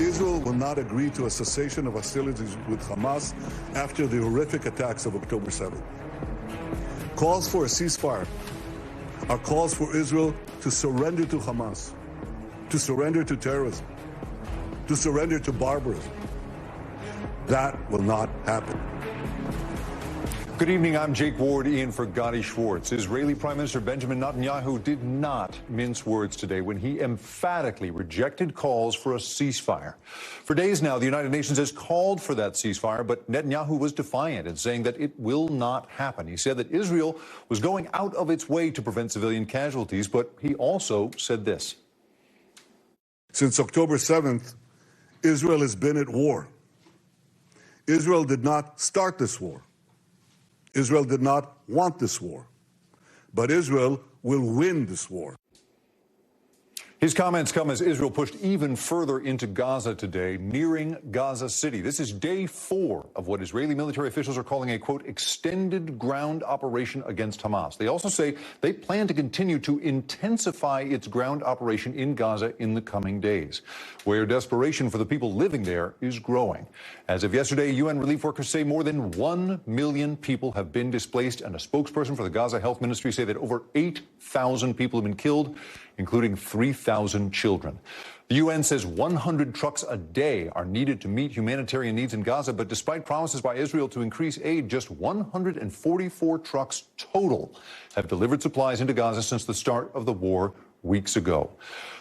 Israel will not agree to a cessation of hostilities with Hamas after the horrific attacks of October 7th. Calls for a ceasefire are calls for Israel to surrender to Hamas, to surrender to terrorism, to surrender to barbarism. That will not happen. Good evening, I'm Jake Ward, in for Gadi Schwartz. Israeli Prime Minister Benjamin Netanyahu did not mince words today when he emphatically rejected calls for a ceasefire. For days now, the United Nations has called for that ceasefire, but Netanyahu was defiant in saying that it will not happen. He said that Israel was going out of its way to prevent civilian casualties, but he also said this. Since October 7th, Israel has been at war. Israel did not start this war. Israel did not want this war, but Israel will win this war. His comments come as Israel pushed even further into Gaza today, nearing Gaza City. This is day 4 of what Israeli military officials are calling a, quote, extended ground operation against Hamas. They also say they plan to continue to intensify its ground operation in Gaza in the coming days, where desperation for the people living there is growing. As of yesterday, UN relief workers say more than 1 million people have been displaced, and a spokesperson for the Gaza Health Ministry say that over 8,000 people have been killed, including 3,000 children. The UN says 100 trucks a day are needed to meet humanitarian needs in Gaza, but despite promises by Israel to increase aid, just 144 trucks total have delivered supplies into Gaza since the start of the war weeks ago.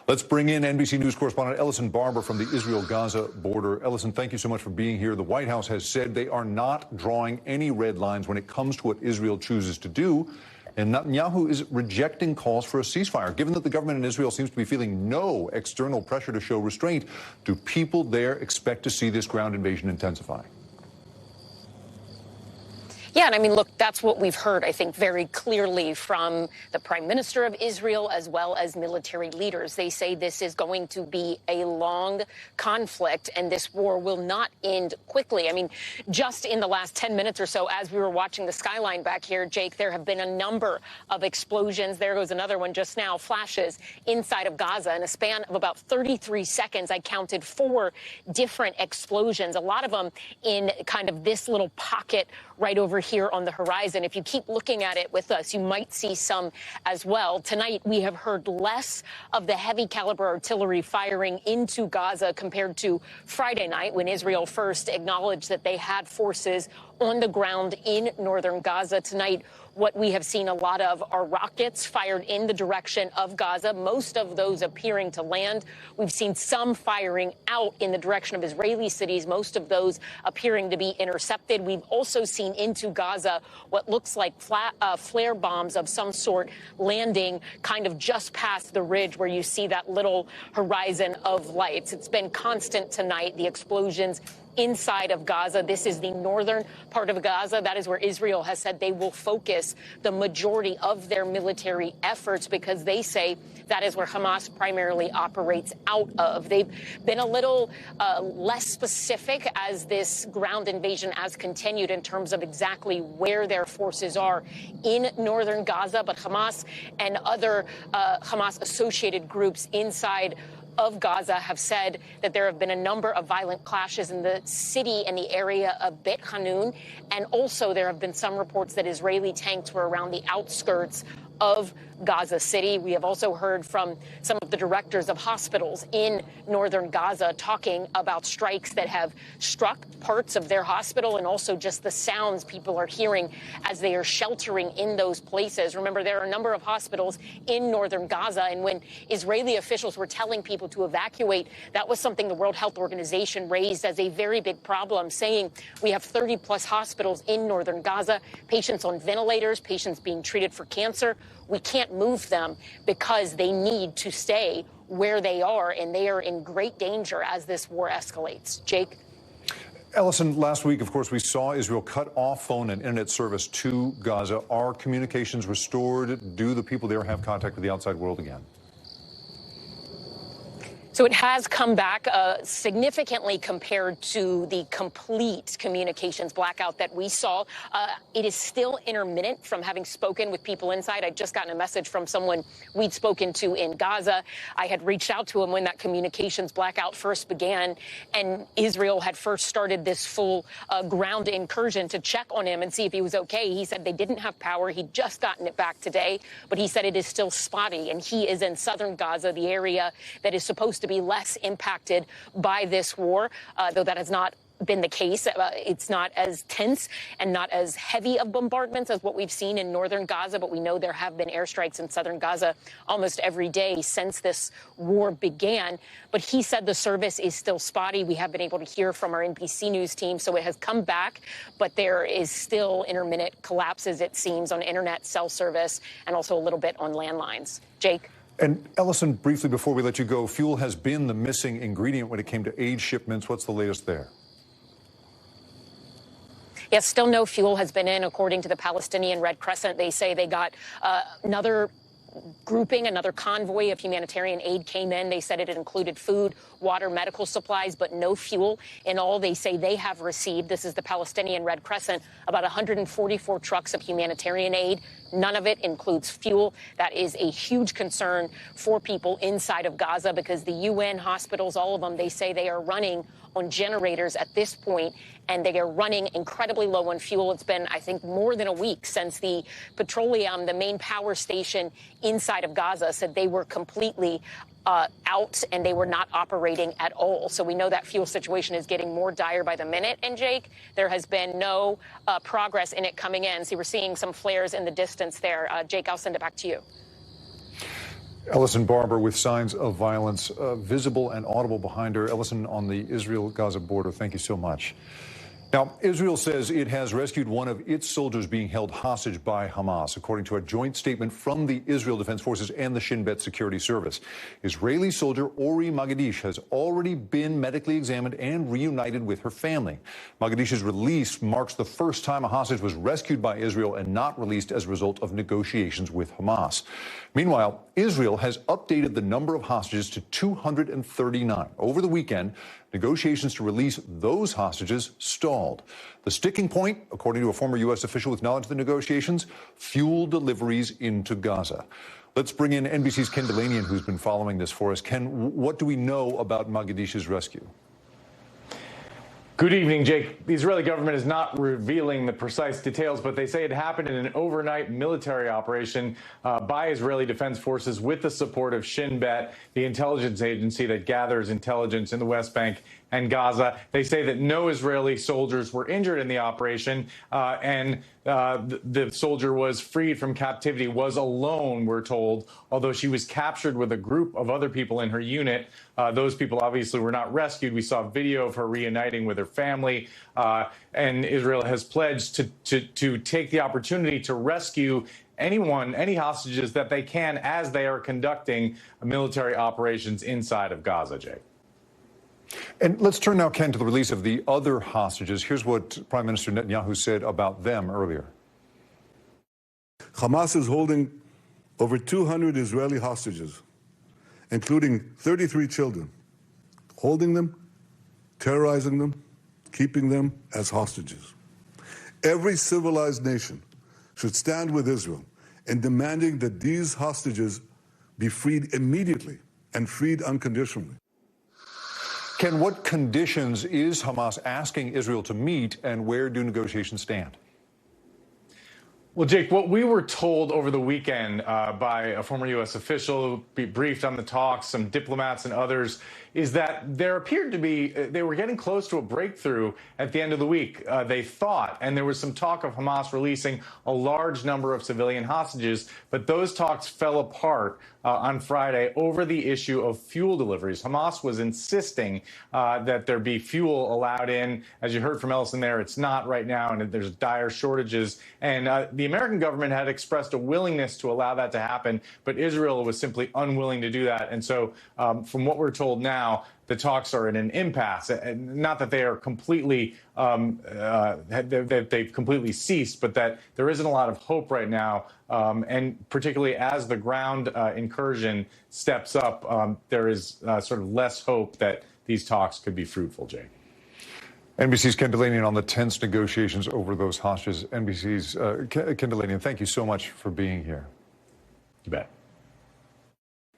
Let's bring in NBC News correspondent Ellison Barber from the Israel-Gaza border. Ellison, thank you so much for being here. The White House has said they are not drawing any red lines when it comes to what Israel chooses to do. And Netanyahu is rejecting calls for a ceasefire. Given that the government in Israel seems to be feeling no external pressure to show restraint, do people there expect to see this ground invasion intensify? Yeah, and I mean, look, that's what we've heard, I think, very clearly from the Prime Minister of Israel as well as military leaders. They say this is going to be a long conflict and this war will not end quickly. I mean, just in the last 10 minutes or so, as we were watching the skyline back here, Jake, there have been a number of explosions. There goes another one just now, flashes inside of Gaza. In a span of about 33 seconds, I counted 4 different explosions, a lot of them in kind of this little pocket right over here on the horizon. If you keep looking at it with us, you might see some as well. Tonight, we have heard less of the heavy caliber artillery firing into Gaza compared to Friday night when Israel first acknowledged that they had forces on the ground in northern Gaza. Tonight, what we have seen a lot of are rockets fired in the direction of Gaza, most of those appearing to land. We've seen some firing out in the direction of Israeli cities, most of those appearing to be intercepted. We've also seen into Gaza what looks like flare bombs of some sort landing kind of just past the ridge where you see that little horizon of lights. It's been constant tonight, the explosions inside of Gaza. This is the northern part of Gaza. That is where Israel has said they will focus the majority of their military efforts because they say that is where Hamas primarily operates out of. They've been a little less specific as this ground invasion has continued in terms of exactly where their forces are in northern Gaza, but Hamas and other Hamas-associated groups inside of Gaza have said that there have been a number of violent clashes in the city and the area of Beit Hanun. And also there have been some reports that Israeli tanks were around the outskirts of Gaza City. We have also heard from some of the directors of hospitals in northern Gaza talking about strikes that have struck parts of their hospital and also just the sounds people are hearing as they are sheltering in those places. Remember, there are a number of hospitals in northern Gaza, and when Israeli officials were telling people to evacuate, that was something the World Health Organization raised as a very big problem, saying we have 30-plus hospitals in northern Gaza, patients on ventilators, patients being treated for cancer. We can't move them because they need to stay where they are, and they are in great danger as this war escalates. Jake? Ellison, last week, of course, we saw Israel cut off phone and internet service to Gaza. Are communications restored? Do the people there have contact with the outside world again? So it has come back significantly compared to the complete communications blackout that we saw. It is still intermittent from having spoken with people inside. I'd just gotten a message from someone we'd spoken to in Gaza. I had reached out to him when that communications blackout first began, and Israel had first started this full ground incursion to check on him and see if he was okay. He said they didn't have power. He'd just gotten it back today, but he said it is still spotty, and he is in southern Gaza, the area that is supposed to be less impacted by this war, though that has not been the case. It's not as tense and not as heavy of bombardments as what we've seen in northern Gaza, but we know there have been airstrikes in southern Gaza almost every day since this war began. But he said the service is still spotty. We have been able to hear from our NBC News team, so it has come back, but there is still intermittent collapses, it seems, on internet, cell service, and also a little bit on landlines. Jake? And Ellison, briefly before we let you go, fuel has been the missing ingredient when it came to aid shipments. What's the latest there? Yes, still no fuel has been in, according to the Palestinian Red Crescent. They say they got another grouping, another convoy of humanitarian aid came in. They said it included food, water, medical supplies, but no fuel. In all, they say they have received, this is the Palestinian Red Crescent, about 144 trucks of humanitarian aid. None of it includes fuel. That is a huge concern for people inside of Gaza because the UN hospitals, all of them, they say they are running on generators at this point, and they are running incredibly low on fuel. It's been, I think, more than a week since the petroleum, the main power station inside of Gaza, said they were completely out and they were not operating at all. So we know that fuel situation is getting more dire by the minute. And Jake, there has been no progress in it coming in. So we're seeing some flares in the distance there. Jake, I'll send it back to you. Ellison Barber with signs of violence visible and audible behind her. Ellison on the Israel-Gaza border. Thank you so much. Now, Israel says it has rescued one of its soldiers being held hostage by Hamas, according to a joint statement from the Israel Defense Forces and the Shin Bet Security Service. Israeli soldier Ori Magadish has already been medically examined and reunited with her family. Magadish's release marks the first time a hostage was rescued by Israel and not released as a result of negotiations with Hamas. Meanwhile, Israel has updated the number of hostages to 239. Over the weekend, negotiations to release those hostages stalled. The sticking point, according to a former U.S. official with knowledge of the negotiations, fuel deliveries into Gaza. Let's bring in NBC's Ken Delanian, who's been following this for us. Ken, what do we know about Magadish's rescue? Good evening, Jake. The Israeli government is not revealing the precise details, but they say it happened in an overnight military operation by Israeli Defense Forces with the support of Shin Bet, the intelligence agency that gathers intelligence in the West Bank and Gaza. They say that no Israeli soldiers were injured in the operation, and the soldier was freed from captivity, was alone, we're told, although she was captured with a group of other people in her unit. Those people obviously were not rescued. We saw video of her reuniting with her family, and Israel has pledged to take the opportunity to rescue any hostages that they can as they are conducting military operations inside of Gaza, Jake. And let's turn now, Ken, to the release of the other hostages. Here's what Prime Minister Netanyahu said about them earlier. Hamas is holding over 200 Israeli hostages, including 33 children, holding them, terrorizing them, keeping them as hostages. Every civilized nation should stand with Israel in demanding that these hostages be freed immediately and freed unconditionally. Ken, what conditions is Hamas asking Israel to meet, and where do negotiations stand? Well, Jake, what we were told over the weekend by a former U.S. official, briefed on the talks, some diplomats and others, is that there appeared to be, they were getting close to a breakthrough at the end of the week, they thought, and there was some talk of Hamas releasing a large number of civilian hostages, but those talks fell apart on Friday over the issue of fuel deliveries. Hamas was insisting that there be fuel allowed in. As you heard from Ellison there, it's not right now, and there's dire shortages. And the American government had expressed a willingness to allow that to happen, but Israel was simply unwilling to do that. And so from what we're told now, the talks are in an impasse. Not that they are completely, they've completely ceased, but that there isn't a lot of hope right now. And particularly as the ground incursion steps up, there is sort of less hope that these talks could be fruitful, Jake. NBC's Ken Delanian on the tense negotiations over those hostages. NBC's Ken Delanian, thank you so much for being here. You bet.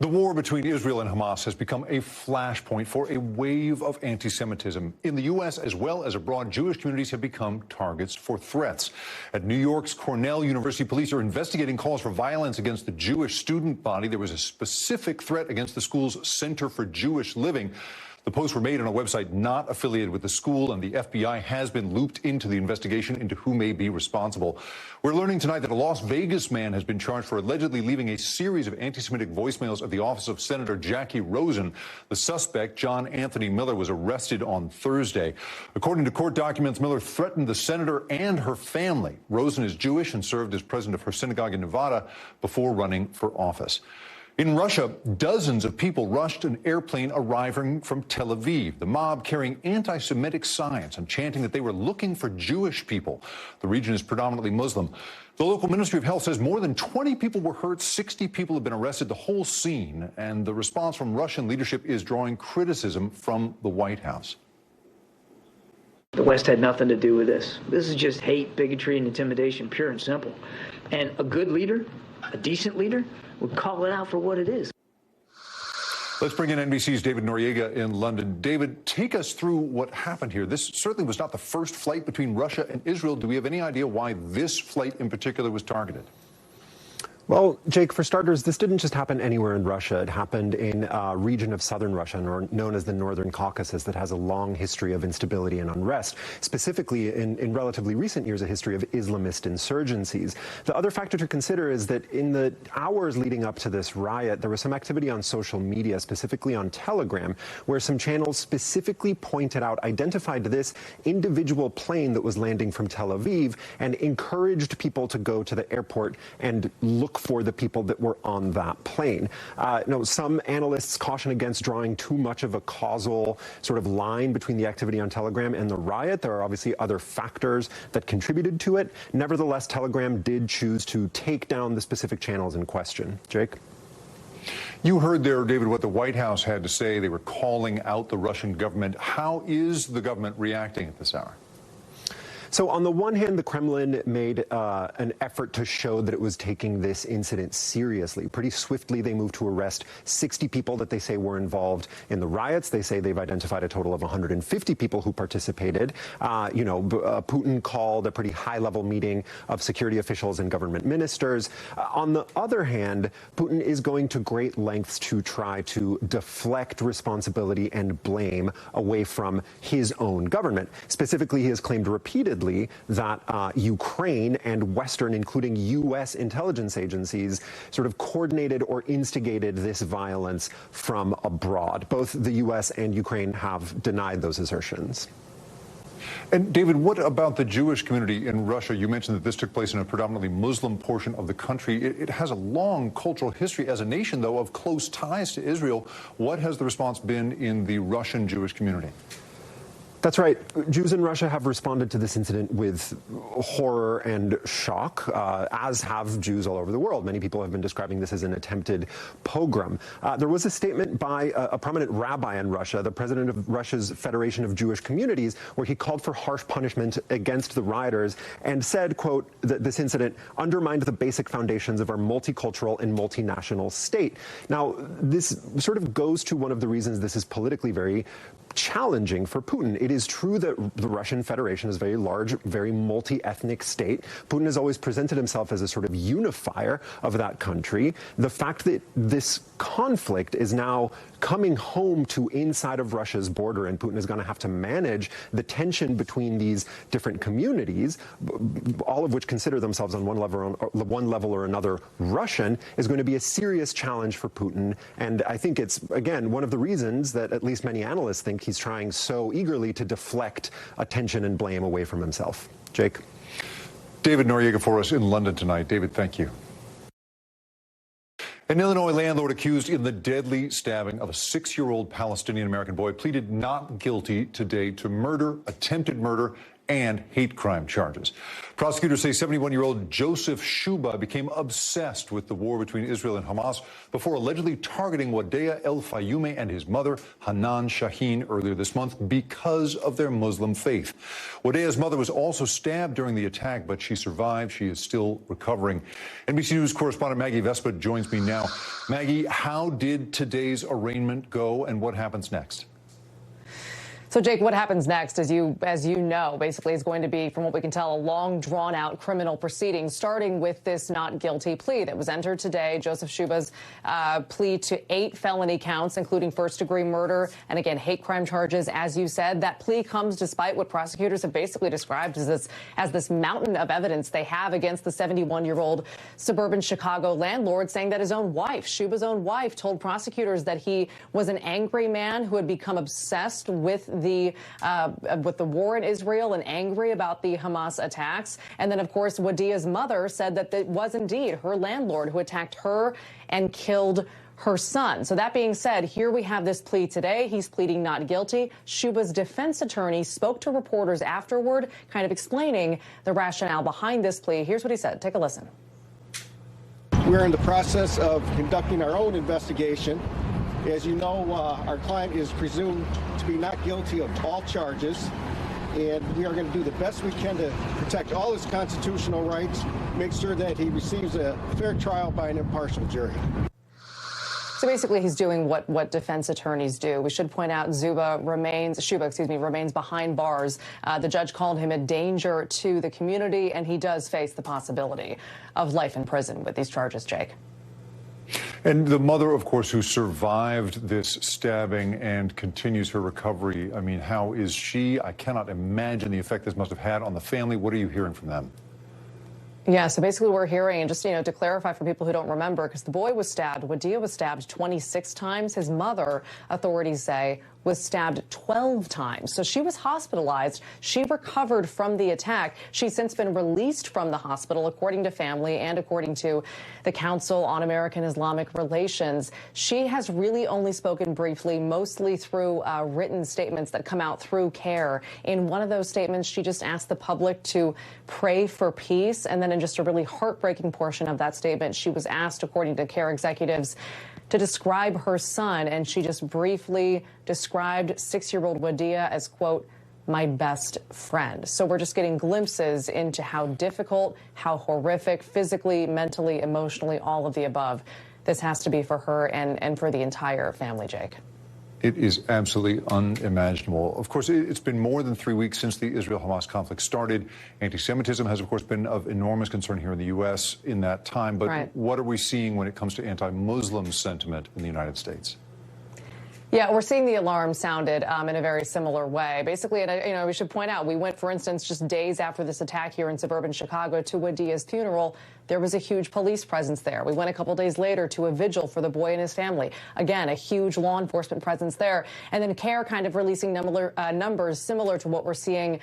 The war between Israel and Hamas has become a flashpoint for a wave of anti-Semitism. In the U.S. as well as abroad, Jewish communities have become targets for threats. At New York's Cornell University, police are investigating calls for violence against the Jewish student body. There was a specific threat against the school's Center for Jewish Living. The posts were made on a website not affiliated with the school, and the FBI has been looped into the investigation into who may be responsible. We're learning tonight that a Las Vegas man has been charged for allegedly leaving a series of anti-Semitic voicemails at the office of Senator Jackie Rosen. The suspect, John Anthony Miller, was arrested on Thursday. According to court documents, Miller threatened the senator and her family. Rosen is Jewish and served as president of her synagogue in Nevada before running for office. In Russia, dozens of people rushed an airplane arriving from Tel Aviv, the mob carrying anti-Semitic signs and chanting that they were looking for Jewish people. The region is predominantly Muslim. The local Ministry of Health says more than 20 people were hurt, 60 people have been arrested, the whole scene, and the response from Russian leadership is drawing criticism from the White House. The West had nothing to do with this. This is just hate, bigotry, and intimidation, pure and simple. And a good leader, a decent leader, would call it out for what it is. Let's bring in NBC's David Noriega in London. David, take us through what happened here. This certainly was not the first flight between Russia and Israel. Do we have any idea why this flight in particular was targeted? Well, Jake, for starters, this didn't just happen anywhere in Russia. It happened in a region of southern Russia, known as the Northern Caucasus, that has a long history of instability and unrest, specifically in relatively recent years, a history of Islamist insurgencies. The other factor to consider is that in the hours leading up to this riot, there was some activity on social media, specifically on Telegram, where some channels specifically pointed out, identified this individual plane that was landing from Tel Aviv and encouraged people to go to the airport and look for the people that were on that plane. Some analysts caution against drawing too much of a causal sort of line between the activity on Telegram and the riot. There are obviously other factors that contributed to it. Nevertheless, Telegram did choose to take down the specific channels in question. Jake? You heard there, David, what the White House had to say. They were calling out the Russian government. How is the government reacting at this hour? So on the one hand, the Kremlin made an effort to show that it was taking this incident seriously. Pretty swiftly, they moved to arrest 60 people that they say were involved in the riots. They say they've identified a total of 150 people who participated. Putin called a pretty high-level meeting of security officials and government ministers. On the other hand, Putin is going to great lengths to try to deflect responsibility and blame away from his own government. Specifically, he has claimed repeatedly that Ukraine and Western, including U.S. intelligence agencies, sort of coordinated or instigated this violence from abroad. Both the U.S. and Ukraine have denied those assertions. And David, what about the Jewish community in Russia? You mentioned that this took place in a predominantly Muslim portion of the country. It has a long cultural history as a nation, though, of close ties to Israel. What has the response been in the Russian Jewish community? That's right. Jews in Russia have responded to this incident with horror and shock, as have Jews all over the world. Many people have been describing this as an attempted pogrom. There was a statement by a prominent rabbi in Russia, the president of Russia's Federation of Jewish Communities, where he called for harsh punishment against the rioters and said, quote, that this incident undermined the basic foundations of our multicultural and multinational state. Now, this sort of goes to one of the reasons this is politically very challenging for Putin. It is true that the Russian Federation is a very large, very multi-ethnic state. Putin has always presented himself as a sort of unifier of that country. The fact that this conflict is now coming home to inside of Russia's border, and Putin is going to have to manage the tension between these different communities, all of which consider themselves on one level or another Russian, is going to be a serious challenge for Putin. And I think it's, again, one of the reasons that at least many analysts think he's trying so eagerly to deflect attention and blame away from himself. Jake? David Noriega for us in London tonight. David, thank you. An Illinois landlord accused in the deadly stabbing of a 6-year-old Palestinian-American boy pleaded not guilty today to murder, attempted murder, and hate crime charges. Prosecutors say 71-year-old Joseph Shuba became obsessed with the war between Israel and Hamas before allegedly targeting Wadea El-Fayoume and his mother, Hanan Shaheen, earlier this month because of their Muslim faith. Wadea's mother was also stabbed during the attack, but she survived. She is still recovering. NBC News correspondent Maggie Vespa joins me now. Maggie, how did today's arraignment go, and what happens next? So, Jake, what happens next, as you know, basically is going to be, from what we can tell, a long, drawn-out criminal proceeding, starting with this not guilty plea that was entered today. Joseph Shuba's plea to 8 felony counts, including first-degree murder and, again, hate crime charges. As you said, that plea comes despite what prosecutors have basically described as this mountain of evidence they have against the 71-year-old suburban Chicago landlord, saying that his own wife, Shuba's own wife, told prosecutors that he was an angry man who had become obsessed with the war in Israel and angry about the Hamas attacks. And then, of course, Wadea's mother said that it was indeed her landlord who attacked her and killed her son. So that being said, here we have this plea today. He's pleading not guilty. Shuba's defense attorney spoke to reporters afterward, kind of explaining the rationale behind this plea. Here's what he said. Take a listen. We're in the process of conducting our own investigation. As you know, our client is presumed to be not guilty of all charges, and we are going to do the best we can to protect all his constitutional rights, make sure that he receives a fair trial by an impartial jury. So basically, he's doing what defense attorneys do. We should point out Shuba remains behind bars. The judge called him a danger to the community, and he does face the possibility of life in prison with these charges, Jake. And the mother, of course, who survived this stabbing and continues her recovery, I mean, how is she? I cannot imagine the effect this must have had on the family. What are you hearing from them? Yeah, so basically we're hearing, and just, to clarify for people who don't remember, because the boy was stabbed, Wadea was stabbed 26 times. His mother, authorities say, was stabbed 12 times. So she was hospitalized. She recovered from the attack. She's since been released from the hospital, according to family and according to the Council on American Islamic Relations. She has really only spoken briefly, mostly through written statements that come out through CARE. In one of those statements, she just asked the public to pray for peace. And then in just a really heartbreaking portion of that statement, she was asked, according to CARE executives, to describe her son, and she just briefly described 6-year-old Wadea as, quote, my best friend. So we're just getting glimpses into how difficult, how horrific, physically, mentally, emotionally, all of the above this has to be for her and for the entire family, Jake. It is absolutely unimaginable. Of course, it's been more than 3 weeks since the Israel-Hamas conflict started. Anti-Semitism has, of course, been of enormous concern here in the U.S. in that time. But right. What are we seeing when it comes to anti-Muslim sentiment in the United States? Yeah, we're seeing the alarm sounded in a very similar way. Basically, and we should point out, we went, for instance, just days after this attack here in suburban Chicago to Wadea's funeral. There was a huge police presence there. We went a couple days later to a vigil for the boy and his family. Again, a huge law enforcement presence there. And then CARE kind of releasing numbers similar to what we're seeing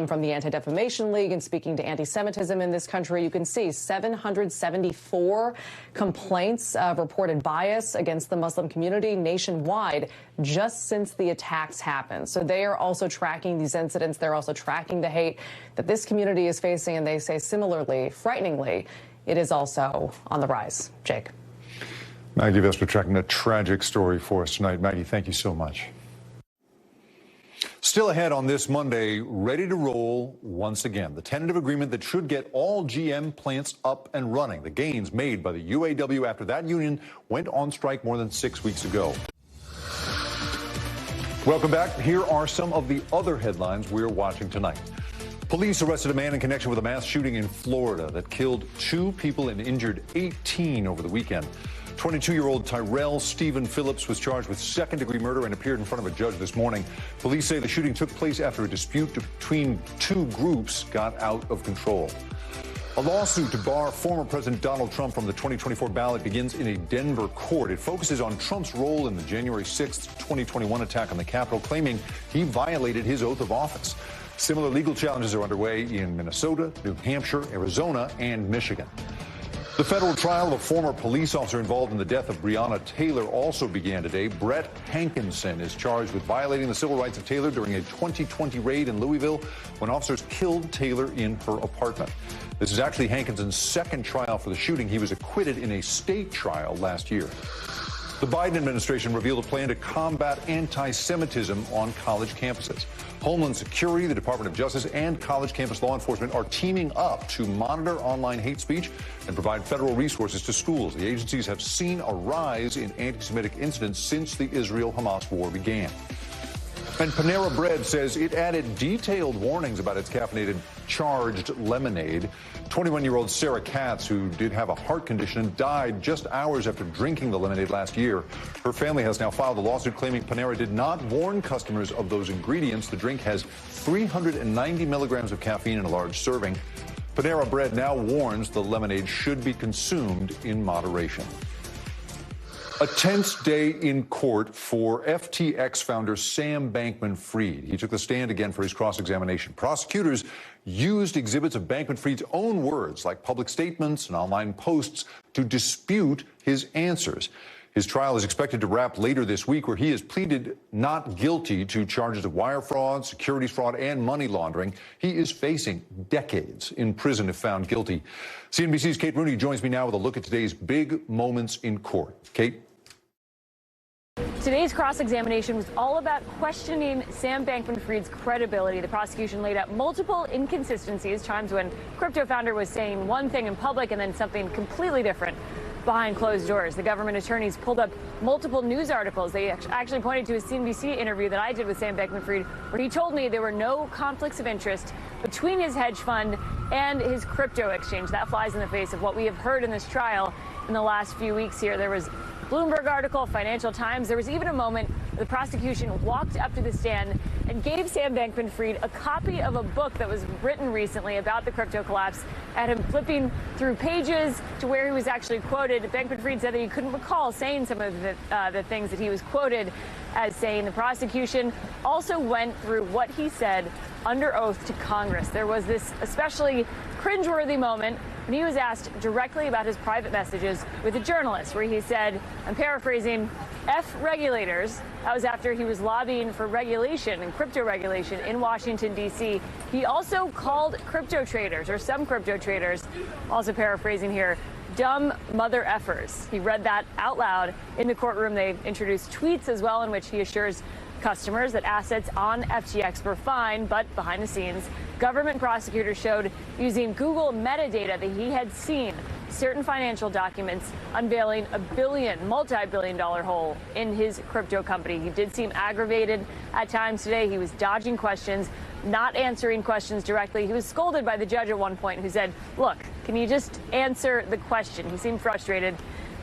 from the Anti-Defamation League and speaking to anti-Semitism in this country. You can see 774 complaints of reported bias against the Muslim community nationwide just since the attacks happened. So they are also tracking these incidents. They're also tracking the hate that this community is facing. And they say similarly, frighteningly, it is also on the rise. Jake. Maggie Vespa tracking a tragic story for us tonight. Maggie, thank you so much. Still ahead on this Monday, ready to roll once again. The tentative agreement that should get all GM plants up and running. The gains made by the UAW after that union went on strike more than 6 weeks ago. Welcome back. Here are some of the other headlines we're watching tonight. Police arrested a man in connection with a mass shooting in Florida that killed 2 people and injured 18 over the weekend. 22-year-old Tyrell Stephen Phillips was charged with second-degree murder and appeared in front of a judge this morning. Police say the shooting took place after a dispute between 2 groups got out of control. A lawsuit to bar former President Donald Trump from the 2024 ballot begins in a Denver court. It focuses on Trump's role in the January 6th, 2021 attack on the Capitol, claiming he violated his oath of office. Similar legal challenges are underway in Minnesota, New Hampshire, Arizona, and Michigan. The federal trial of a former police officer involved in the death of Breonna Taylor also began today. Brett Hankinson is charged with violating the civil rights of Taylor during a 2020 raid in Louisville when officers killed Taylor in her apartment. This is actually Hankinson's second trial for the shooting. He was acquitted in a state trial last year. The Biden administration revealed a plan to combat anti-Semitism on college campuses. Homeland Security, the Department of Justice, and college campus law enforcement are teaming up to monitor online hate speech and provide federal resources to schools. The agencies have seen a rise in anti-Semitic incidents since the Israel-Hamas war began. And Panera Bread says it added detailed warnings about its caffeinated charged lemonade. 21-year-old Sarah Katz, who did have a heart condition, died just hours after drinking the lemonade last year. Her family has now filed a lawsuit claiming Panera did not warn customers of those ingredients. The drink has 390 milligrams of caffeine in a large serving. Panera Bread now warns the lemonade should be consumed in moderation. A tense day in court for FTX founder Sam Bankman-Fried. He took the stand again for his cross-examination. Prosecutors used exhibits of Bankman-Fried's own words, like public statements and online posts, to dispute his answers. His trial is expected to wrap later this week, where he has pleaded not guilty to charges of wire fraud, securities fraud, and money laundering. He is facing decades in prison if found guilty. CNBC's Kate Rooney joins me now with a look at today's big moments in court. Kate? Today's cross-examination was all about questioning Sam Bankman-Fried's credibility. The prosecution laid out multiple inconsistencies, times when crypto founder was saying one thing in public and then something completely different behind closed doors. The government attorneys pulled up multiple news articles. They actually pointed to a CNBC interview that I did with Sam Bankman-Fried, where he told me there were no conflicts of interest between his hedge fund and his crypto exchange. That flies in the face of what we have heard in this trial in the last few weeks here. There was Bloomberg article, Financial Times. There was even a moment where the prosecution walked up to the stand and gave Sam Bankman-Fried a copy of a book that was written recently about the crypto collapse, had him flipping through pages to where he was actually quoted. Bankman-Fried said that he couldn't recall saying some of the things that he was quoted as saying. The prosecution also went through what he said under oath to Congress. There was this especially cringeworthy moment when he was asked directly about his private messages with a journalist, where he said, I'm paraphrasing, F regulators. That was after he was lobbying for regulation and crypto regulation in Washington, D.C. He also called crypto traders, or some crypto traders, also paraphrasing here, dumb mother effers. He read that out loud in the courtroom. They introduced tweets as well in which he assures customers that assets on FTX were fine, but behind the scenes, government prosecutors showed using Google metadata that he had seen certain financial documents unveiling a multi-billion-dollar hole in his crypto company. He did seem aggravated at times today. He was dodging questions, not answering questions directly. He was scolded by the judge at one point, who said, look, can you just answer the question? He seemed frustrated.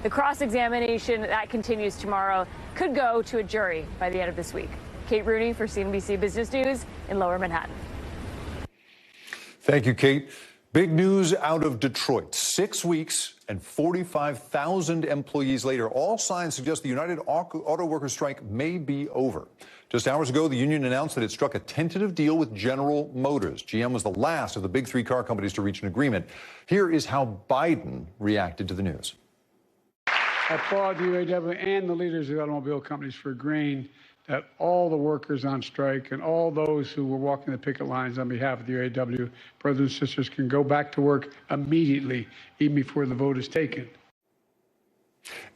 The cross-examination that continues tomorrow could go to a jury by the end of this week. Kate Rooney for CNBC Business News in Lower Manhattan. Thank you, Kate. Big news out of Detroit. 6 weeks and 45,000 employees later, all signs suggest the United Auto Workers strike may be over. Just hours ago, the union announced that it struck a tentative deal with General Motors. GM was the last of the big three car companies to reach an agreement. Here is how Biden reacted to the news. I applaud the UAW and the leaders of the automobile companies for agreeing that all the workers on strike and all those who were walking the picket lines on behalf of the UAW, brothers and sisters, can go back to work immediately, even before the vote is taken.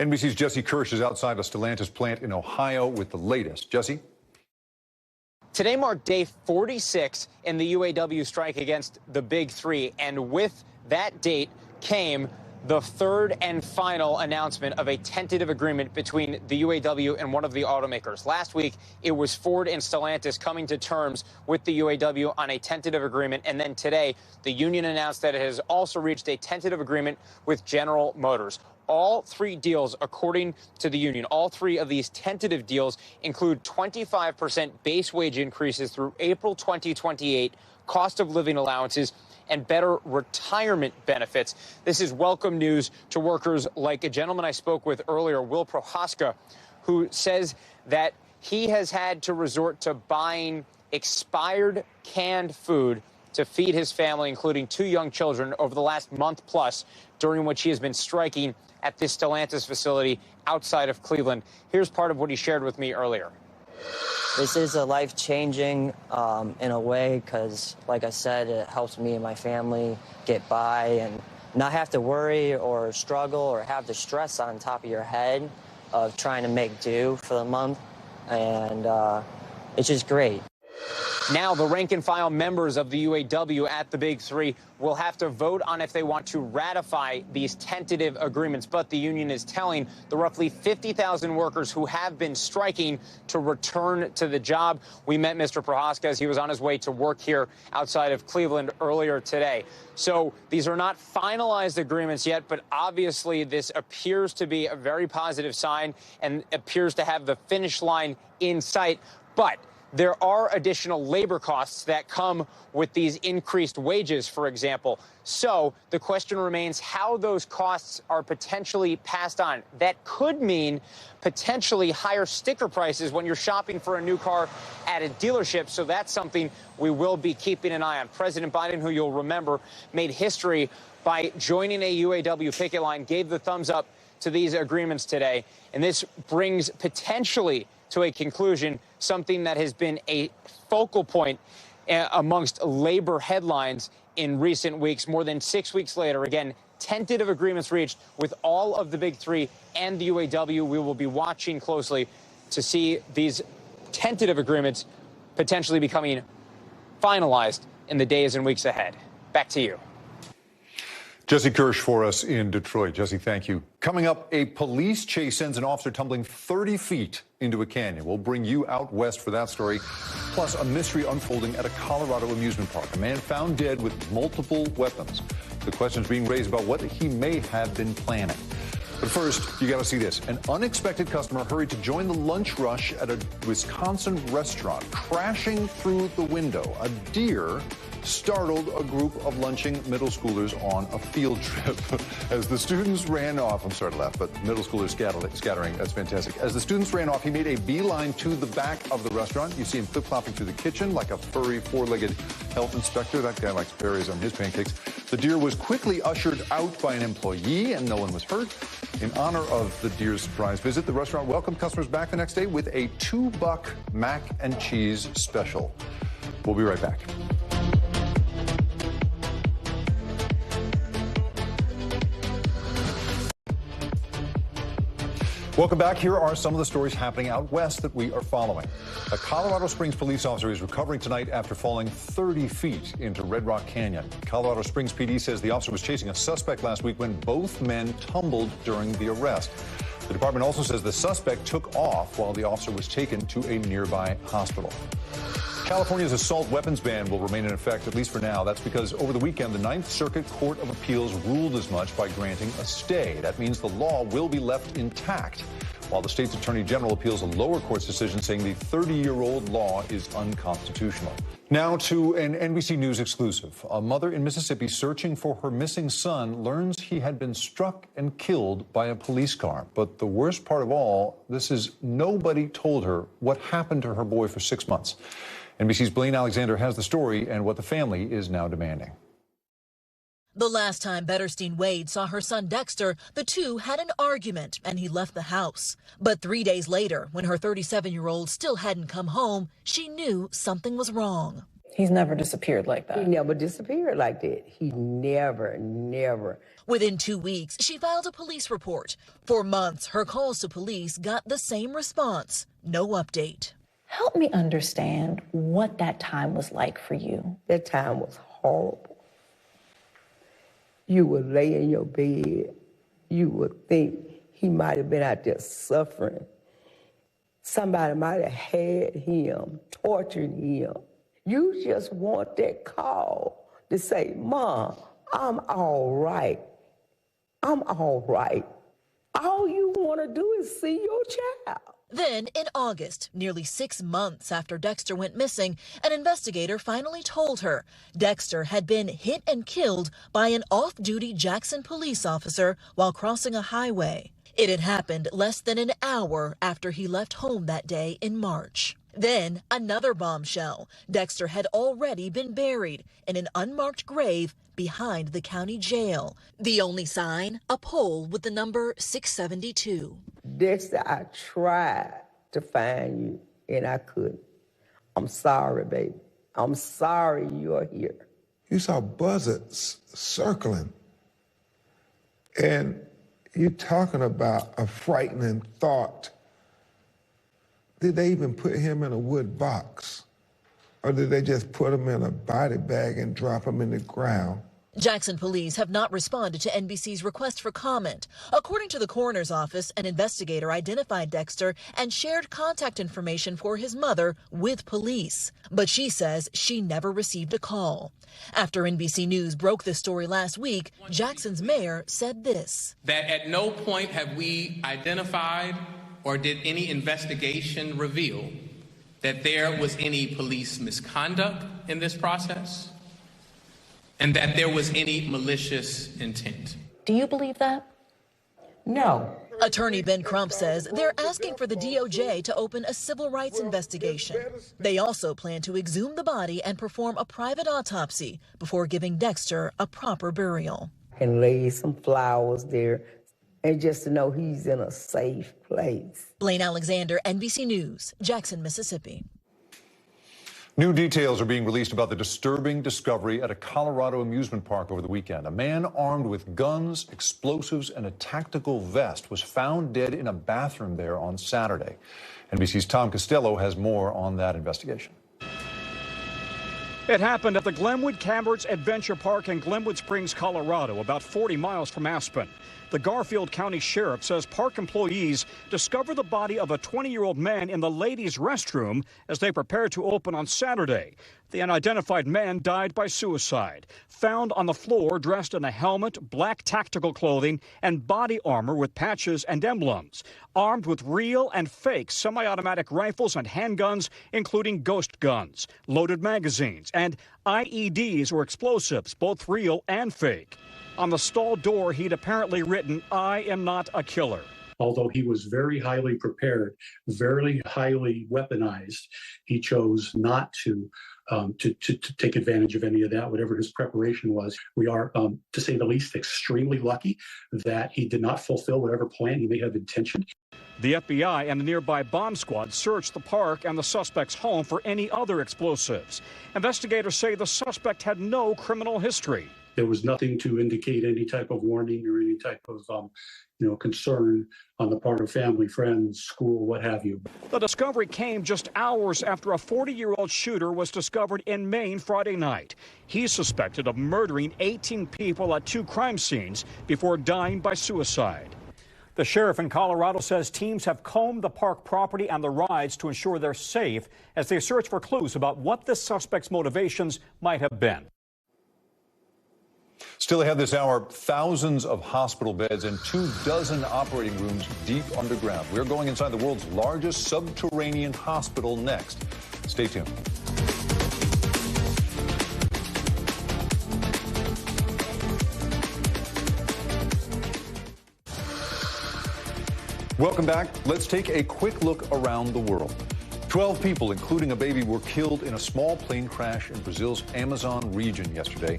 NBC's Jesse Kirsch is outside a Stellantis plant in Ohio with the latest. Jesse? Today marked day 46 in the UAW strike against the Big Three, and with that date came the third and final announcement of a tentative agreement between the UAW and one of the automakers. Last week, it was Ford and Stellantis coming to terms with the UAW on a tentative agreement. And then today, the union announced that it has also reached a tentative agreement with General Motors. All three deals, according to the union, all three of these tentative deals include 25% base wage increases through April 2028, cost of living allowances, and better retirement benefits. This is welcome news to workers like a gentleman I spoke with earlier, Will Prohaska, who says that he has had to resort to buying expired canned food to feed his family, including 2 young children, over the last month plus, during which he has been striking at this Stellantis facility outside of Cleveland. Here's part of what he shared with me earlier. This is a life-changing in a way because, like I said, it helps me and my family get by and not have to worry or struggle or have the stress on top of your head of trying to make do for the month. And it's just great. Now, the rank-and-file members of the UAW at the Big Three will have to vote on if they want to ratify these tentative agreements. But the union is telling the roughly 50,000 workers who have been striking to return to the job. We met Mr. Prohaska as he was on his way to work here outside of Cleveland earlier today. So these are not finalized agreements yet, but obviously this appears to be a very positive sign and appears to have the finish line in sight. But there are additional labor costs that come with these increased wages, for example. So the question remains how those costs are potentially passed on. That could mean potentially higher sticker prices when you're shopping for a new car at a dealership. So that's something we will be keeping an eye on. President Biden, who you'll remember, made history by joining a UAW picket line, gave the thumbs up to these agreements today. And this brings potentially to a conclusion something that has been a focal point amongst labor headlines in recent weeks. More than 6 weeks later, again, tentative agreements reached with all of the Big Three and the UAW. We will be watching closely to see these tentative agreements potentially becoming finalized in the days and weeks ahead. Back to you. Jesse Kirsch for us in Detroit. Jesse, thank you. Coming up, a police chase sends an officer tumbling 30 feet into a canyon. We'll bring you out west for that story. Plus, a mystery unfolding at a Colorado amusement park. A man found dead with multiple weapons. The questions being raised about what he may have been planning. But first, you got to see this. An unexpected customer hurried to join the lunch rush at a Wisconsin restaurant, crashing through the window. A deer startled a group of lunching middle schoolers on a field trip. As the students ran off, I'm sorry to laugh, but middle schoolers scattering, that's fantastic. As the students ran off, he made a beeline to the back of the restaurant. You see him flip-flopping through the kitchen like a furry, four-legged health inspector. That guy likes berries on his pancakes. The deer was quickly ushered out by an employee, and no one was hurt. In honor of the deer's surprise visit, the restaurant welcomed customers back the next day with a $2 mac and cheese special. We'll be right back. Welcome back. Here are some of the stories happening out west that we are following. A Colorado Springs police officer is recovering tonight after falling 30 feet into Red Rock Canyon. Colorado Springs PD says the officer was chasing a suspect last week when both men tumbled during the arrest. The department also says the suspect took off while the officer was taken to a nearby hospital. California's assault weapons ban will remain in effect, at least for now. That's because over the weekend, the Ninth Circuit Court of Appeals ruled as much by granting a stay. That means the law will be left intact, while the state's attorney general appeals a lower court's decision saying the 30-year-old law is unconstitutional. Now to an NBC News exclusive. A mother in Mississippi searching for her missing son learns he had been struck and killed by a police car. But the worst part of all, this is nobody told her what happened to her boy for 6 months. NBC's Blaine Alexander has the story and what the family is now demanding. The last time Betterstein Wade saw her son Dexter, the two had an argument and he left the house. But 3 days later, when her 37-year-old still hadn't come home, she knew something was wrong. He's never disappeared like that. He never disappeared like that. He never. Within 2 weeks, she filed a police report. For months, her calls to police got the same response, no update. Help me understand what that time was like for you. That time was horrible. You would lay in your bed. You would think he might have been out there suffering. Somebody might have had him, tortured him. You just want that call to say, Mom, I'm all right. I'm all right. All you want to do is see your child. Then, in August, nearly 6 months after Dexter went missing, an investigator finally told her Dexter had been hit and killed by an off-duty Jackson police officer while crossing a highway. It had happened less than an hour after he left home that day in March. Then another bombshell. Dexter had already been buried in an unmarked grave behind the county jail. The only sign, a pole with the number 672. Dexter, I tried to find you, and I couldn't. I'm sorry, baby. I'm sorry you're here. You saw buzzards circling, and you're talking about a frightening thought. Did they even put him in a wood box? Or did they just put him in a body bag and drop him in the ground? Jackson police have not responded to NBC's request for comment. According to the coroner's office, an investigator identified Dexter and shared contact information for his mother with police. But she says she never received a call. After NBC News broke this story last week, Jackson's mayor said this. That at no point have we identified or did any investigation reveal that there was any police misconduct in this process and that there was any malicious intent. Do you believe that? No. Attorney Ben Crump says they're asking for the DOJ to open a civil rights investigation. They also plan to exhume the body and perform a private autopsy before giving Dexter a proper burial. And lay some flowers there, and just to know he's in a safe place. Blaine Alexander, NBC News, Jackson, Mississippi. New details are being released about the disturbing discovery at a Colorado amusement park over the weekend. A man armed with guns, explosives, and a tactical vest was found dead in a bathroom there on Saturday. NBC's Tom Costello has more on that investigation. It happened at the Glenwood Caverns Adventure Park in Glenwood Springs, Colorado, about 40 miles from Aspen. The Garfield County Sheriff says park employees discovered the body of a 20-year-old man in the ladies' restroom as they prepared to open on Saturday. The unidentified man died by suicide, found on the floor dressed in a helmet, black tactical clothing, and body armor with patches and emblems, armed with real and fake semi-automatic rifles and handguns, including ghost guns, loaded magazines, and IEDs or explosives, both real and fake. On the stall door, he'd apparently written, "I am not a killer." Although he was very highly prepared, very highly weaponized, he chose not to take advantage of any of that, whatever his preparation was. We are, to say the least, extremely lucky that he did not fulfill whatever plan he may have intentioned. The FBI and a nearby bomb squad searched the park and the suspect's home for any other explosives. Investigators say the suspect had no criminal history. There was nothing to indicate any type of warning or any type of concern on the part of family, friends, school, what have you. The discovery came just hours after a 40-year-old shooter was discovered in Maine Friday night. He's suspected of murdering 18 people at 2 crime scenes before dying by suicide. The sheriff in Colorado says teams have combed the park property and the rides to ensure they're safe as they search for clues about what the suspect's motivations might have been. Still ahead this hour, thousands of hospital beds and 24 operating rooms deep underground. We're going inside the world's largest subterranean hospital next. Stay tuned. Welcome back. Let's take a quick look around the world. 12 people, including a baby, were killed in a small plane crash in Brazil's Amazon region yesterday.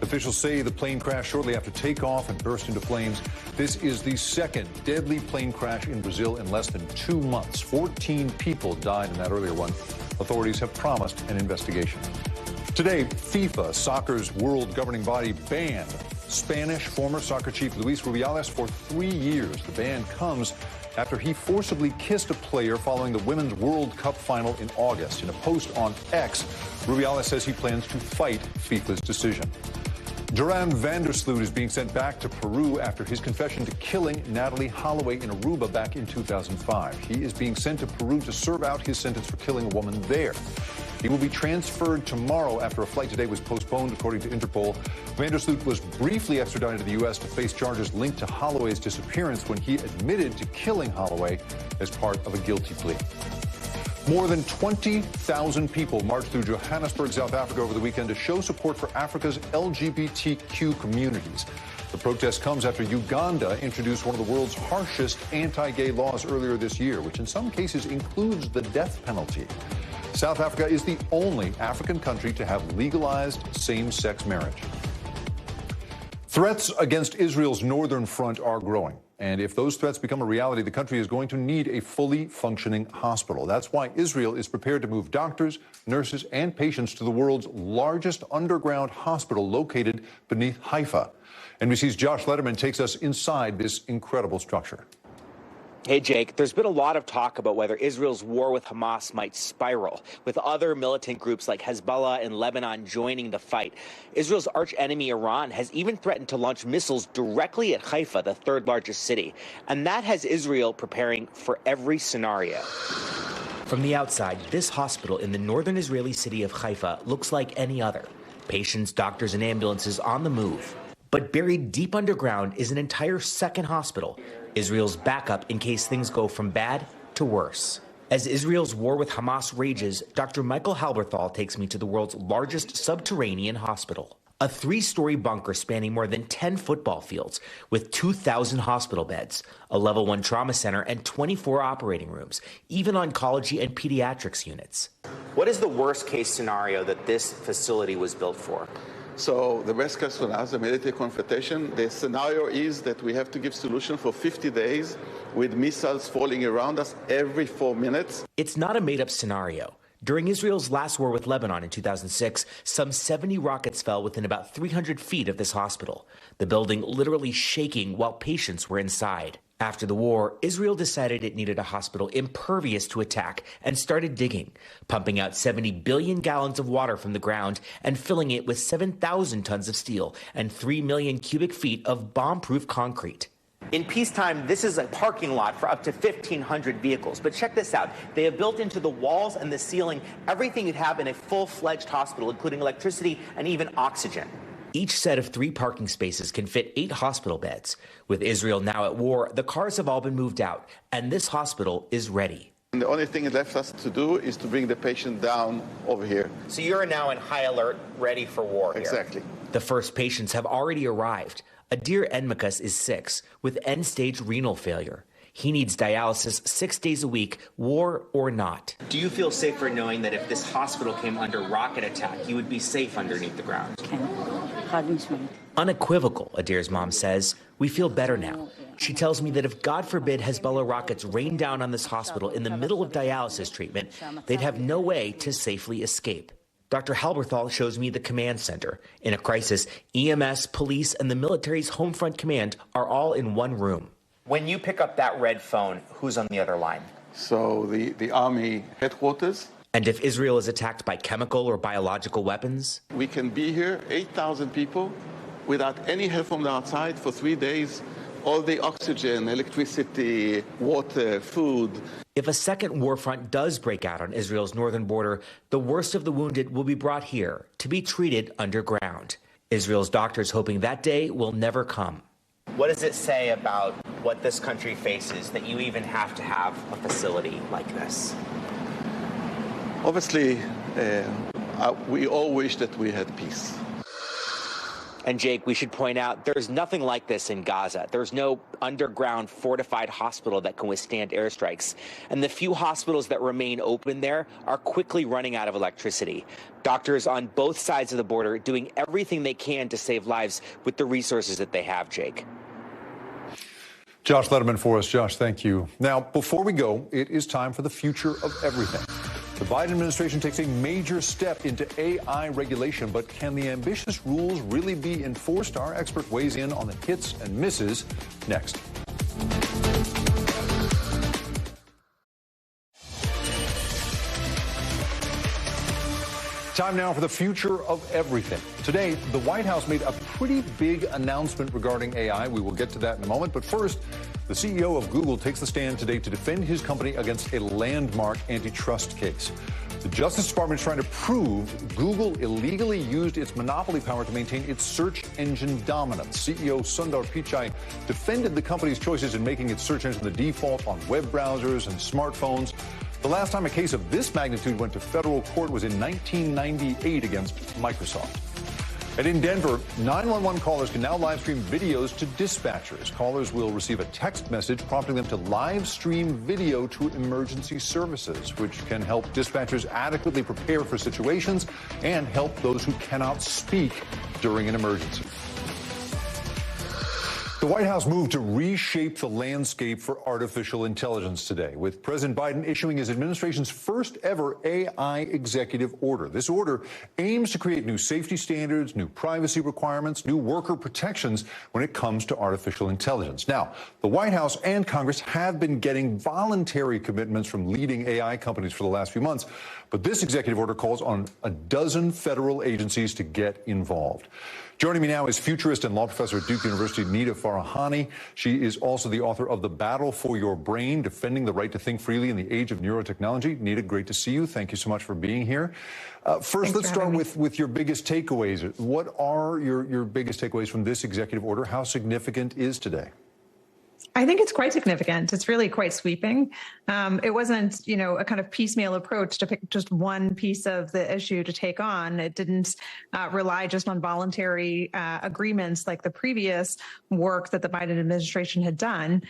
Officials say the plane crashed shortly after takeoff and burst into flames. This is the second deadly plane crash in Brazil in less than 2 months. 14 people died in that earlier one. Authorities have promised an investigation. Today, FIFA, soccer's world governing body, banned Spanish former soccer chief Luis Rubiales for 3 years. The ban comes after he forcibly kissed a player following the Women's World Cup final in August. In a post on X, Rubiales says he plans to fight FIFA's decision. Duran Vandersloot is being sent back to Peru after his confession to killing Natalie Holloway in Aruba back in 2005. He is being sent to Peru to serve out his sentence for killing a woman there. He will be transferred tomorrow after a flight today was postponed, according to Interpol. Vandersloot was briefly extradited to the U.S. to face charges linked to Holloway's disappearance when he admitted to killing Holloway as part of a guilty plea. More than 20,000 people marched through Johannesburg, South Africa over the weekend to show support for Africa's LGBTQ communities. The protest comes after Uganda introduced one of the world's harshest anti-gay laws earlier this year, which in some cases includes the death penalty. South Africa is the only African country to have legalized same-sex marriage. Threats against Israel's northern front are growing. And if those threats become a reality, the country is going to need a fully functioning hospital. That's why Israel is prepared to move doctors, nurses, and patients to the world's largest underground hospital located beneath Haifa. NBC's Josh Letterman takes us inside this incredible structure. Hey, Jake, there's been a lot of talk about whether Israel's war with Hamas might spiral, with other militant groups like Hezbollah and Lebanon joining the fight. Israel's archenemy, Iran, has even threatened to launch missiles directly at Haifa, the third largest city. And that has Israel preparing for every scenario. From the outside, this hospital in the northern Israeli city of Haifa looks like any other. Patients, doctors, and ambulances on the move. But buried deep underground is an entire second hospital, Israel's backup in case things go from bad to worse. As Israel's war with Hamas rages, Dr. Michael Halberthal takes me to the world's largest subterranean hospital. A 3-story bunker spanning more than 10 football fields with 2,000 hospital beds, a level 1 trauma center, and 24 operating rooms, even oncology and pediatrics units. What is the worst case scenario that this facility was built for? So the best case scenario is a military confrontation. The scenario is that we have to give solution for 50 days with missiles falling around us every 4 minutes. It's not a made-up scenario. During Israel's last war with Lebanon in 2006, some 70 rockets fell within about 300 feet of this hospital, the building literally shaking while patients were inside. After the war, Israel decided it needed a hospital impervious to attack and started digging, pumping out 70 billion gallons of water from the ground and filling it with 7,000 tons of steel and 3 million cubic feet of bomb-proof concrete. In peacetime, this is a parking lot for up to 1,500 vehicles. But check this out. They have built into the walls and the ceiling everything you'd have in a full-fledged hospital, including electricity and even oxygen. Each set of 3 parking spaces can fit 8 hospital beds. With Israel now at war, the cars have all been moved out, and this hospital is ready. And the only thing left us to do is to bring the patient down over here. So you're now in high alert, ready for war here. Exactly. The first patients have already arrived. Adir Enmakas is 6 with end-stage renal failure. He needs dialysis 6 days a week, war or not. Do you feel safer knowing that if this hospital came under rocket attack, you would be safe underneath the ground? Unequivocal, Adir's mom says. We feel better now. She tells me that if, God forbid, Hezbollah rockets rain down on this hospital in the middle of dialysis treatment, they'd have no way to safely escape. Dr. Halberthal shows me the command center. In a crisis, EMS, police, and the military's home front command are all in one room. When you pick up that red phone, who's on the other line? So the Army headquarters. And if Israel is attacked by chemical or biological weapons? We can be here, 8,000 people, without any help from the outside for 3 days. All the oxygen, electricity, water, food. If a second war front does break out on Israel's northern border, the worst of the wounded will be brought here to be treated underground. Israel's doctors hoping that day will never come. What does it say about what this country faces that you even have to have a facility like this? Obviously, we all wish that we had peace. And Jake, we should point out there's nothing like this in Gaza. There's no underground fortified hospital that can withstand airstrikes. And the few hospitals that remain open there are quickly running out of electricity. Doctors on both sides of the border doing everything they can to save lives with the resources that they have, Jake. Josh Letterman for us. Josh, thank you. Now, before we go, it is time for the future of everything. The Biden administration takes a major step into AI regulation, but can the ambitious rules really be enforced? Our expert weighs in on the hits and misses next. Time now for the future of everything. Today, the White House made a pretty big announcement regarding AI. We will get to that in a moment. But first, the CEO of Google takes the stand today to defend his company against a landmark antitrust case. The Justice Department is trying to prove Google illegally used its monopoly power to maintain its search engine dominance. CEO Sundar Pichai defended the company's choices in making its search engine the default on web browsers and smartphones. The last time a case of this magnitude went to federal court was in 1998 against Microsoft. And in Denver, 911 callers can now live stream videos to dispatchers. Callers will receive a text message prompting them to live stream video to emergency services, which can help dispatchers adequately prepare for situations and help those who cannot speak during an emergency. The White House moved to reshape the landscape for artificial intelligence today, with President Biden issuing his administration's first ever AI executive order. This order aims to create new safety standards, new privacy requirements, new worker protections when it comes to artificial intelligence. Now, the White House and Congress have been getting voluntary commitments from leading AI companies for the last few months, but this executive order calls on a dozen federal agencies to get involved. Joining me now is futurist and law professor at Duke University, Nita Farahani. She is also the author of The Battle for Your Brain, Defending the Right to Think Freely in the Age of Neurotechnology. Nita, great to see you. Thank you so much for being here. First, let's start with your biggest takeaways. What are your biggest takeaways from this executive order? How significant is today? I think it's quite significant. It's really quite sweeping. It wasn't, a kind of piecemeal approach to pick just one piece of the issue to take on. It didn't rely just on voluntary agreements like the previous work that the Biden administration had done.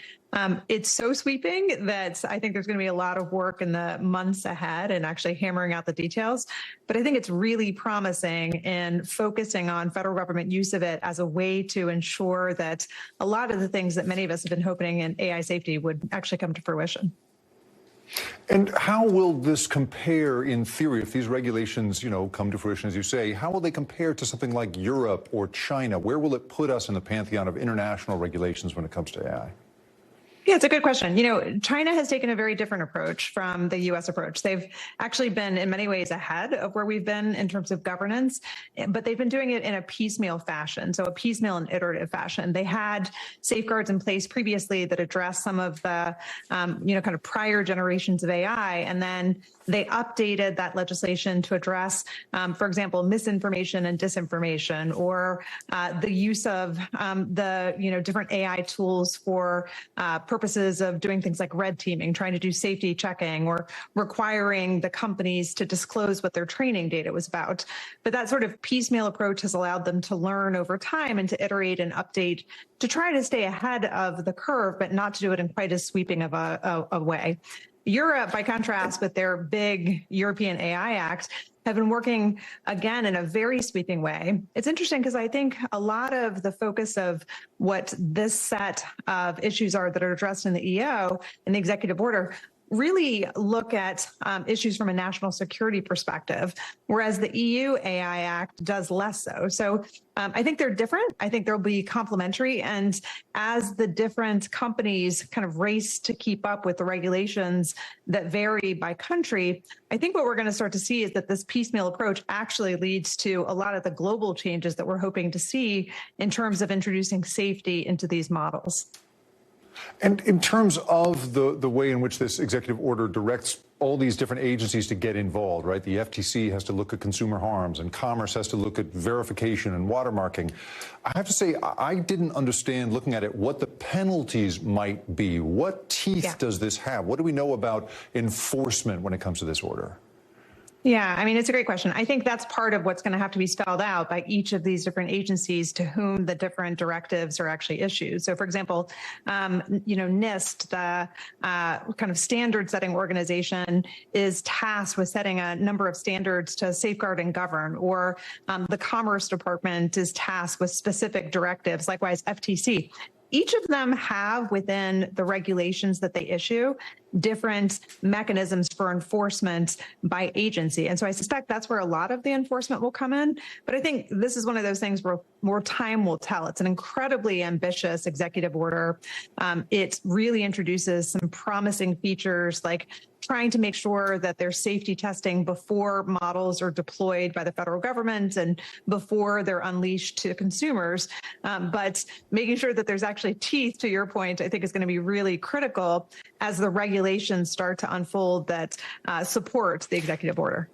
It's so sweeping that I think there's going to be a lot of work in the months ahead and actually hammering out the details. But I think it's really promising in focusing on federal government use of it as a way to ensure that a lot of the things that many of us have been hoping in AI safety would actually come to fruition. And how will this compare in theory, if these regulations, come to fruition, as you say, how will they compare to something like Europe or China? Where will it put us in the pantheon of international regulations when it comes to AI? Yeah, it's a good question. China has taken a very different approach from the U.S. approach. They've actually been in many ways ahead of where we've been in terms of governance, but they've been doing it in a piecemeal fashion, so a piecemeal and iterative fashion. They had safeguards in place previously that addressed some of the, kind of prior generations of AI, and then they updated that legislation to address, for example, misinformation and disinformation, or the use of the different AI tools for purposes of doing things like red teaming, trying to do safety checking, or requiring the companies to disclose what their training data was about. But that sort of piecemeal approach has allowed them to learn over time and to iterate and update to try to stay ahead of the curve, but not to do it in quite as sweeping of a way. Europe, by contrast, with their big European AI Act, have been working, again, in a very sweeping way. It's interesting because I think a lot of the focus of what this set of issues are that are addressed in the EO and the executive order really look at issues from a national security perspective, whereas the EU AI Act does less so. So I think they're different. I think they'll be complementary. And as the different companies kind of race to keep up with the regulations that vary by country, I think what we're going to start to see is that this piecemeal approach actually leads to a lot of the global changes that we're hoping to see in terms of introducing safety into these models. And in terms of the way in which this executive order directs all these different agencies to get involved, right? The FTC has to look at consumer harms, and Commerce has to look at verification and watermarking. I have to say, I didn't understand, looking at it, what the penalties might be. What teeth does this have? What do we know about enforcement when it comes to this order? Yeah, I mean, it's a great question. I think that's part of what's going to have to be spelled out by each of these different agencies to whom the different directives are actually issued. So, for example, NIST, the kind of standard setting organization, is tasked with setting a number of standards to safeguard and govern, or the Commerce Department is tasked with specific directives. Likewise, FTC. Each of them have within the regulations that they issue different mechanisms for enforcement by agency. And so I suspect that's where a lot of the enforcement will come in. But I think this is one of those things where more time will tell. It's an incredibly ambitious executive order. It really introduces some promising features like trying to make sure that there's safety testing before models are deployed by the federal government and before they're unleashed to consumers. But making sure that there's actually teeth, to your point, I think is going to be really critical as the regulations start to unfold that support the executive order.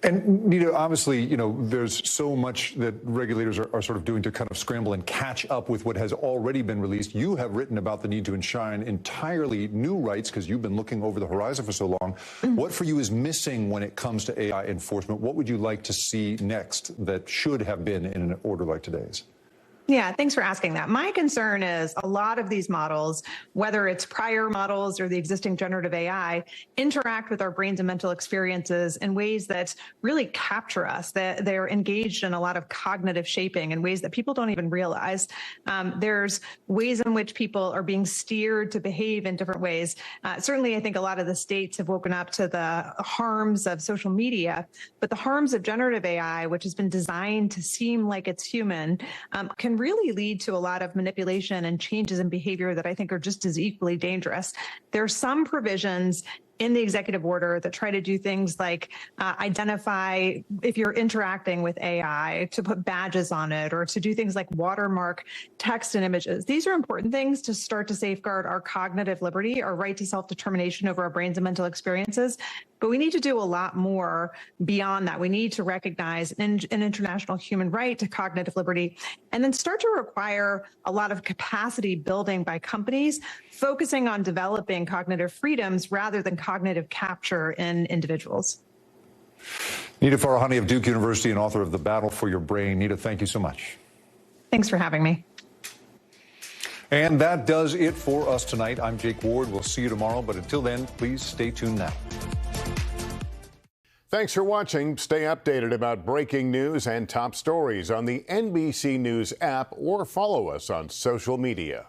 And Nita, obviously, there's so much that regulators are sort of doing to kind of scramble and catch up with what has already been released. You have written about the need to enshrine entirely new rights because you've been looking over the horizon for so long. What for you is missing when it comes to AI enforcement? What would you like to see next that should have been in an order like today's? Yeah, thanks for asking that. My concern is a lot of these models, whether it's prior models or the existing generative AI, interact with our brains and mental experiences in ways that really capture us, that they're engaged in a lot of cognitive shaping in ways that people don't even realize. There's ways in which people are being steered to behave in different ways. Certainly, I think a lot of the states have woken up to the harms of social media, but the harms of generative AI, which has been designed to seem like it's human, can really lead to a lot of manipulation and changes in behavior that I think are just as equally dangerous. There are some provisions in the executive order that try to do things like identify if you're interacting with AI, to put badges on it, or to do things like watermark text and images. These are important things to start to safeguard our cognitive liberty, our right to self-determination over our brains and mental experiences. But we need to do a lot more beyond that. We need to recognize an international human right to cognitive liberty, and then start to require a lot of capacity building by companies, focusing on developing cognitive freedoms rather than cognitive capture in individuals. Nita Farahani of Duke University and author of The Battle for Your Brain. Nita, thank you so much. Thanks for having me. And that does it for us tonight. I'm Jake Ward. We'll see you tomorrow. But until then, please stay tuned now. Thanks for watching. Stay updated about breaking news and top stories on the NBC News app or follow us on social media.